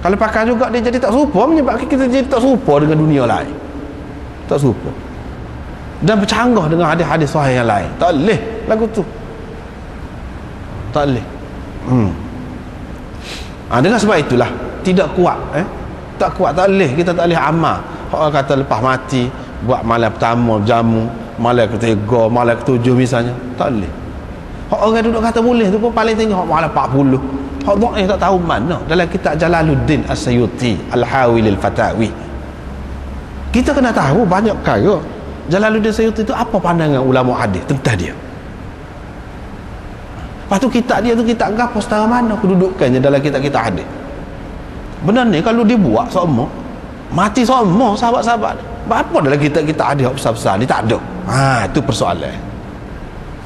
Kalau pakai juga dia jadi tak serupa, menyebabkan kita jadi tak serupa dengan dunia lain. Tak serupa. Dan bercanggah dengan hadis-hadis sahih yang lain. Tak boleh lagu tu. Tak boleh. Dengan sebab itulah tidak kuat, tak kuat, tak boleh, kita tak boleh amal. Orang kata lepas mati buat malam pertama jamu, malam ketiga, malam ketujuh misalnya, tak boleh. Orang duduk kata boleh tu pun paling tinggi malam 40. Hak dhaif tak tahu mana. Dalam kitab Jalaluddin As-Sayuti Al-Hawi lil Fatawi, kita kena tahu banyak perkara. Jalaluddin As-Sayuti itu apa pandangan ulama hadis tentang dia. Lepas tu kitab dia tu kitab gapo, setara mana kedudukannya dalam kitab-kitab hadis. Benar ni kalau dibuat semua mati semua sahabat-sahabat. Apa dalam kitab-kitab hadis besar-besar ni tak ada. Itu persoalan.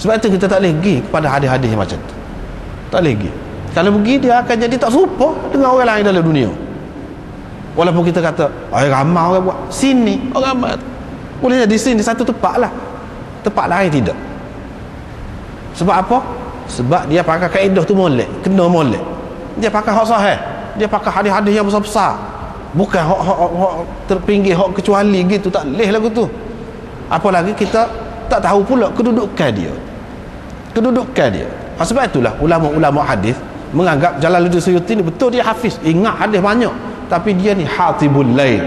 Sebab tu kita tak boleh pergi kepada hadis-hadis macam tu. Tak boleh pergi. Kalau pergi dia akan jadi tak serupa dengan orang lain dalam dunia. Walaupun kita kata ramai orang buat sini, orang ramai boleh jadi sini satu tempat lah, tempat lain tidak. Sebab apa? Sebab dia pakai kaedah tu molek, kena molek. Dia pakai hak sahih, dia pakai hadis-hadis yang besar-besar, bukan hak terpinggir, hak kecuali gitu. Tak boleh lagu tu. Apalagi kita tak tahu pula kedudukan dia. Sebab itulah ulama-ulama hadis menganggap Jalaluddin Suyuti ni betul dia hafiz, ingat hadis banyak, tapi dia ni hatibul lail.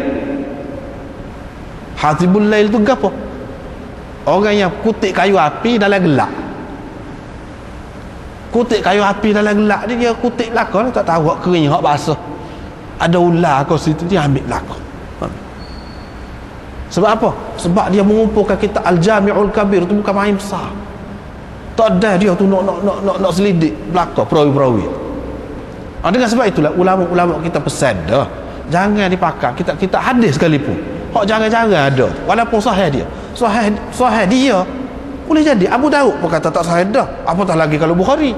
Hatibul lail tu apa? Orang yang kutip kayu api dalam gelap. Kutip kayu api dalam gelap ni, dia kutip lakon, tak tahu hak kering hak basah, ada ular kat situ, dia ambil lakon. Sebab apa? Sebab dia mengumpulkan kitab Al-Jami'ul Kabir tu bukan main besar. Tak ada dia tu nak selidik belakang perawi-perawi. Dengan sebab itulah ulama-ulama kita pesan dah, jangan dipakai kitab-kitab hadis sekalipun. Hak jangan-jangan ada, walaupun sahih dia. Sahih dia boleh jadi Abu Daud pun kata tak sahih dah, apatah lagi kalau Bukhari.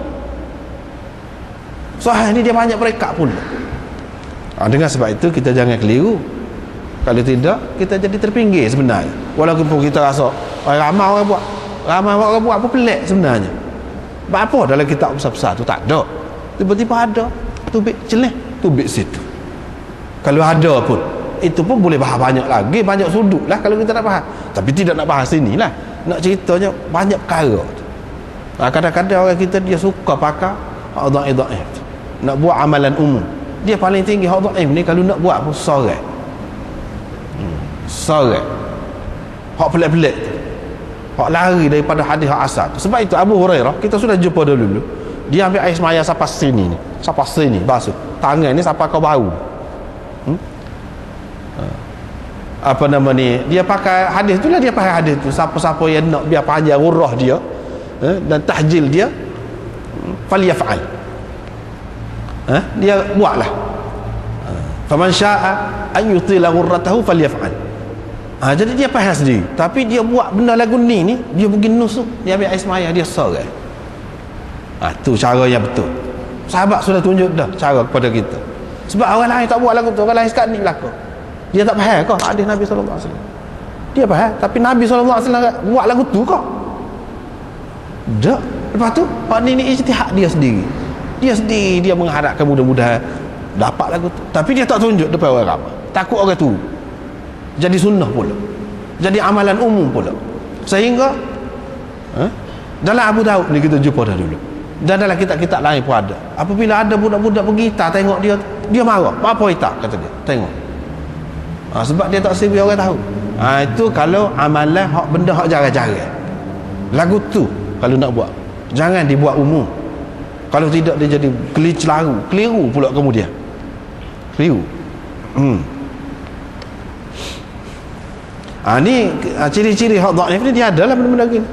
Sahih ni dia banyak perekat pula. Dengan sebab itu kita jangan keliru. Kalau tidak, kita jadi terpinggir sebenarnya. Walaupun kita rasa ramai orang buat apa pelik sebenarnya. Apa dalam kitab besar-besar tu tak ada. Tiba-tiba ada tubik celeh, tubik situ. Kalau ada pun, itu pun boleh bahas banyak lagi, banyak sudut lah kalau kita nak bahas. Tapi tidak nak bahas sini lah. Nak ceritanya banyak perkara. Kadang-kadang orang kita dia suka pakai hak dhaif. Nak buat amalan umum. Dia paling tinggi hak dhaif ni kalau nak buat pun sorang. Hak pelik-pelik tu, hak lari daripada hadis hak asal tu. Sebab itu Abu Hurairah kita sudah jumpa dulu, dia ambil air semaya sampai sini ni, sampai sini basuh tangan ni sampai kau bau. Apa nama ni, dia pakai hadis tu lah, dia pakai hadis tu, siapa-siapa yang nak biar panjang urah dia dan tahjil dia, falyaf'al, dia buatlah. Faman syaa an yutila ghurratahu falyaf'al. Jadi dia faham sendiri, tapi dia buat benda lagu ni dia pergi nusuk, dia ambil air semaya, dia sorang. Tu cara yang betul. Sahabat sudah tunjuk dah cara kepada kita. Sebab orang lain tak buat lagu tu, orang lain sekat ni belaka. Dia tak faham kau hadis Nabi sallallahu alaihi wasallam. Dia faham, tapi Nabi sallallahu alaihi wasallam buat lagu tu kau. Dak. Lepas tu hak ni ijtihad dia sendiri. Dia mengharapkan mudah-mudahan dapat lagu tu, tapi dia tak tunjuk depan orang ramai, takut orang tu jadi sunnah pula, jadi amalan umum pula. Sehingga dalam Abu Daud ni kita jumpa dah dulu, dan dalam kitab-kitab lain pun ada. Apabila ada budak-budak pergi tak tengok dia marah. Apa kita kata dia tengok, sebab dia tak sebi orang tahu. Itu kalau amalan hak benda hak jarang-jarang. Lagu tu kalau nak buat jangan dibuat umum. Kalau tidak dia jadi keliru pula kemudian. Keliru. Ni ciri-ciri hak dhaif ni dia adalah benda-benda gini.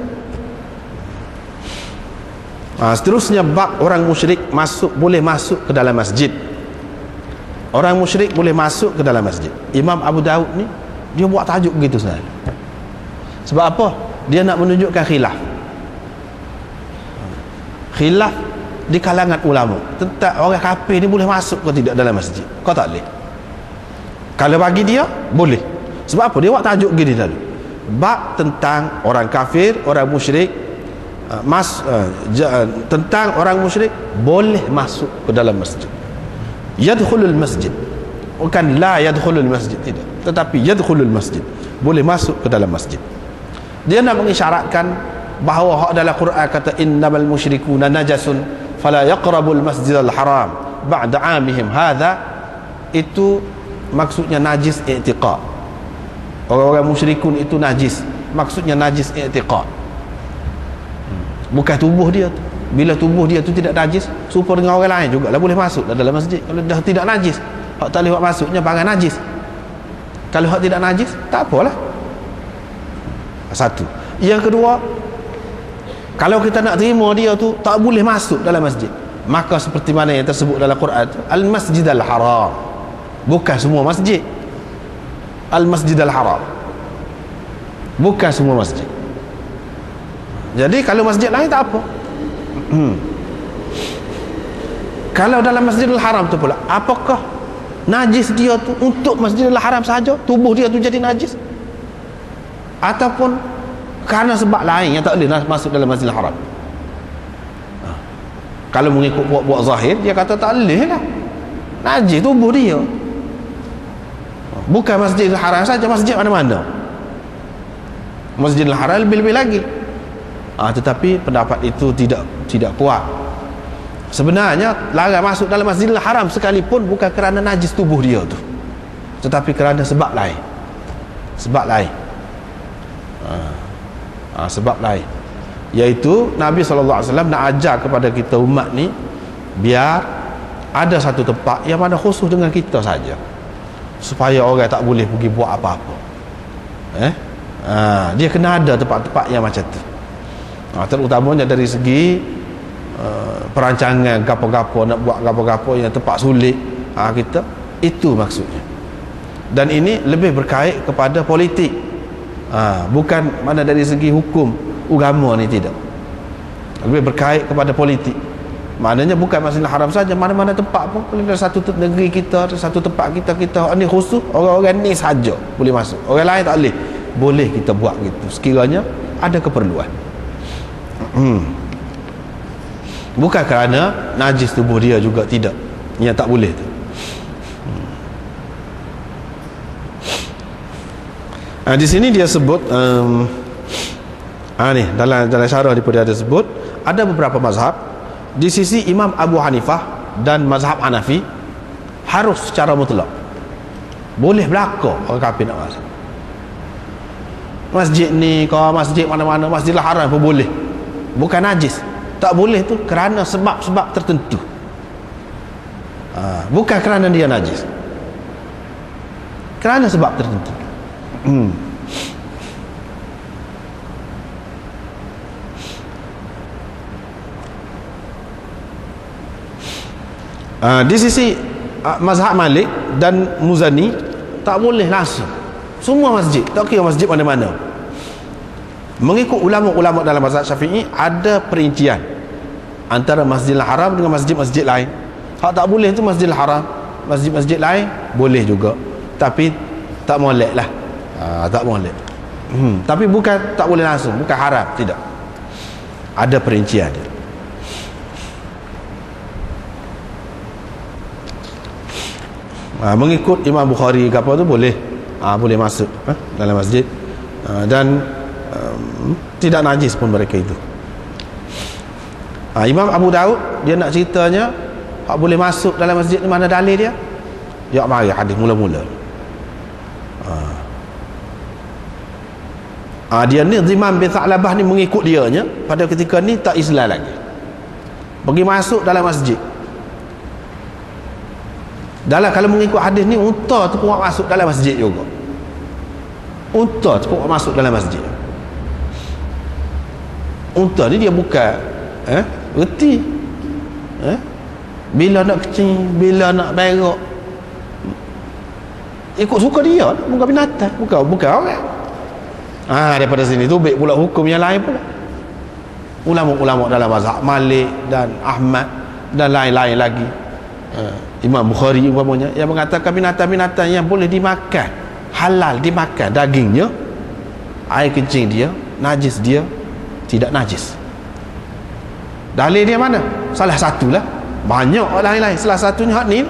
Seterusnya bab orang musyrik boleh masuk ke dalam masjid. Orang musyrik boleh masuk ke dalam masjid. Imam Abu Daud ni dia buat tajuk begitu sebenarnya. Sebab apa? Dia nak menunjukkan khilaf di kalangan ulama tentang orang kafir ni boleh masuk ke tidak dalam masjid. Kau tak boleh. Kalau bagi dia boleh. Sebab apa? Dia buat tajuk gini tadi, bab tentang orang kafir, orang musyrik, tentang orang musyrik boleh masuk ke dalam masjid. Yadkhulul masjid, bukan la yadkhulul masjid, tidak, tetapi yadkhulul masjid, boleh masuk ke dalam masjid. Dia nak mengisyaratkan bahawa hak dalam Quran kata innamal musyrikuna najasun fala yaqrabul masjidal haram ba'da 'amihim hadha, itu maksudnya najis i'tiqad. Orang-orang musyrikun itu najis, maksudnya najis i'tiqad, bukan tubuh dia tu. Bila tubuh dia tu tidak najis, serupa dengan orang lain juga lah boleh masuk dalam masjid. Kalau dah tidak najis, hak tak boleh buat masuknya barang najis. Kalau hak tidak najis, tak apalah. Satu. Yang kedua, kalau kita nak terima dia tu tak boleh masuk dalam masjid, maka seperti mana yang tersebut dalam Quran tu, al-masjidal haram, bukan semua masjid. Al-masjidal haram, bukan semua masjid. Jadi kalau masjid lain tak apa. Kalau dalam Masjidil Haram tu pula, apakah najis dia tu untuk Masjidil Haram sahaja, tubuh dia tu jadi najis, ataupun kerana sebab lain yang tak boleh masuk dalam Masjidil Haram? Kalau mengikut buat zahir, dia kata tak boleh lah, najis tubuh dia. Bukan Masjidil Haram saja, masjid mana-mana. Masjidil Haram lebih-lebih lagi. Tetapi pendapat itu tidak kuat. Sebenarnya larang masuk dalam Masjidil Haram sekalipun bukan kerana najis tubuh dia tu, tetapi kerana sebab lain. Sebab lain. Sebab lain, iaitu Nabi SAW nak ajar kepada kita umat ni, biar ada satu tempat yang mana khusus dengan kita saja, supaya orang tak boleh pergi buat apa-apa. Dia kena ada tempat-tempat yang macam tu. Terutamanya dari segi perancangan gapo-gapo, nak buat gapo-gapo yang tempat sulit, kita itu maksudnya. Dan ini lebih berkait kepada politik, bukan mana dari segi hukum agama ni, tidak, lebih berkait kepada politik. Maknanya bukan Masjidil Haram saja, mana-mana tempat pun boleh. Dari satu negeri kita, satu tempat kita ni khusus, orang-orang ni saja boleh masuk, orang lain tak boleh. Boleh kita buat gitu sekiranya ada keperluan. Bukan kerana najis tubuh dia juga, tidak, yang tak boleh tu. Di sini dia sebut ni dalam syarah dia ada sebut ada beberapa mazhab. Di sisi Imam Abu Hanifah dan mazhab Hanafi, harus secara mutlak boleh belaka orang kafir nak masuk masjid ni, kau masjid mana-mana, Masjidil Haram pun boleh. Bukan najis, tak boleh tu kerana sebab-sebab tertentu, bukan kerana dia najis, kerana sebab tertentu. Di sisi mazhab Malik dan Muzani, tak boleh langsung semua masjid, tak kira masjid mana-mana. Mengikut ulama-ulama dalam mazhab Syafi'i, ada perincian antara Masjidil Haram dengan masjid-masjid lain. Hak tak boleh tu Masjidil Haram, masjid-masjid lain boleh juga, tapi tak molek lah. Tak molek. Tapi bukan tak boleh langsung, bukan haram, tidak, ada perincian dia. Mengikut Imam Bukhari ke apa tu boleh, boleh masuk dalam masjid, dan tidak najis pun mereka itu. Imam Abu Daud dia nak ceritanya hak boleh masuk dalam masjid ni, mana dalil dia? Ya mari hadis mula-mula. Dia ni Zimam bin Tha'labah ni, mengikut dia nya pada ketika ni tak Islam lagi, pergi masuk dalam masjid. Kalau mengikut hadis ni, unta tu pun masuk dalam masjid juga. Unta tu pun masuk dalam masjid. Unta ni dia bukan reti, bila nak kecing, bila nak berak, ikut suka dia, bukan binatang, bukan orang. Daripada sini tu baik pula hukum yang lain pula. Ulama-ulama dalam mazhab Malik dan Ahmad dan lain-lain lagi, Imam Bukhari umpamanya, yang mengatakan binatang-binatang yang boleh dimakan, halal dimakan dagingnya, air kencing dia, najis dia tidak najis. Dalil dia mana? Salah satulah, banyak lain-lain, salah satunya hak ni